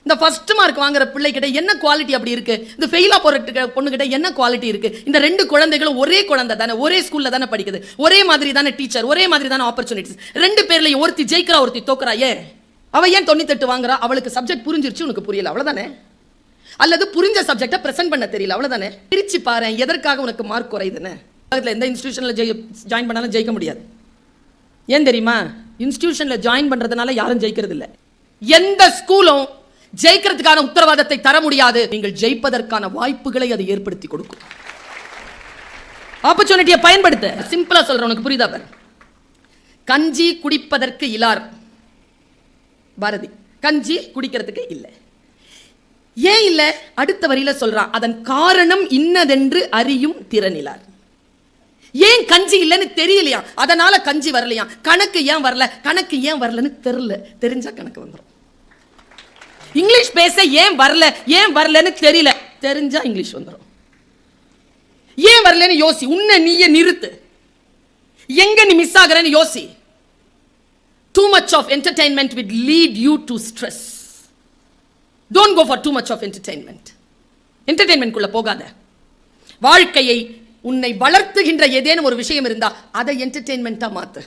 இந்த first mark வாங்குற பிள்ளைகிட்ட என்ன குவாலிட்டி அப்படி இருக்கு, இந்த ஃபெயிலா போற பொண்ணுகிட்ட என்ன குவாலிட்டி இருக்கு? இந்த ரெண்டு குழந்தைகளும் ஒரே குழந்தை தானே, ஒரே ஸ்கூல்ல தானே படிக்குது, ஒரே மாதிரி தானே டீச்சர், ஒரே மாதிரி தானே ஆப்பர்ச்சுனிட்டிஸ். ரெண்டு பேர்லயும் ஒருத்தி ஜெயிக்கிறா ஒருத்தி தோக்குறா. அவ ஏன் 98 வாங்குறா? அவளுக்கு சப்ஜெக்ட் புரிஞ்சிருச்சு, உனக்கு புரியல, அவ்வளவுதானே. அல்லது புரிஞ்ச சப்ஜெக்ட பிரசன்ட் பண்ண தெரியல, அவ்வளவுதானே. பிரிச்சு பாரு எதற்காக உனக்கு மார்க் குறையுதுன்னு. எந்த இன்ஸ்டிடியூஷன்ல ஜாயின் பண்ணாலும் ஜெயிக்க முடியாது. ஏன் தெரியுமா? இன்ஸ்டிடியூஷன்ல ஜாயின் பண்றதுனால யாரும் ஜெயிக்கிறது இல்லை. எந்த ஸ்கூலும் ஜெயிக்கிறதுக்கான உத்தரவாதத்தை தர முடியாது. நீங்கள் ஜெயிப்பதற்கான வாய்ப்புகளை அது ஏற்படுத்தி கொடுக்கும். ஆப்பர்ச்சுனிட்டியை பயன்படுத்த. சிம்பிளா சொல்றேன், உனக்கு புரியுதா பாரு. கஞ்சி குடிப்பதற்கு இலார் பாரதி, கஞ்சி குடிக்கிறதுக்கு இல்லை. ஏன் இல்லை? அடுத்த வரியில சொல்றான், அதன் காரணம் இன்னதென்று அறியும் திறனிலார். ஏன் கஞ்சி இல்லைன்னு தெரியலையா, அதனால கஞ்சி வரலையா. கணக்கு ஏன் வரல, கணக்கு ஏன் வரலன்னு தெரியல, தெரிஞ்சா கணக்கு வந்துடும். இங்கிலீஷ் பேச ஏன் வரலன்னு தெரியல, தெரிஞ்சா இங்கிலீஷ் வந்துடும். ஏன் வரலன்னு யோசி, உன்னை நீயே நிறுத்து. எங்க நீ மிஸ் ஆகுறன்னு யோசி. Too much of entertainment will lead you to stress. Don't go for too much of entertainment. Entertainment குள்ள போகாத. வாழ்க்கையை உன்னை வளர்த்துகின்ற ஏதேனும் ஒரு விஷயம் இருந்தா அதை என்டர்டெயின்மெண்டா மாத்து.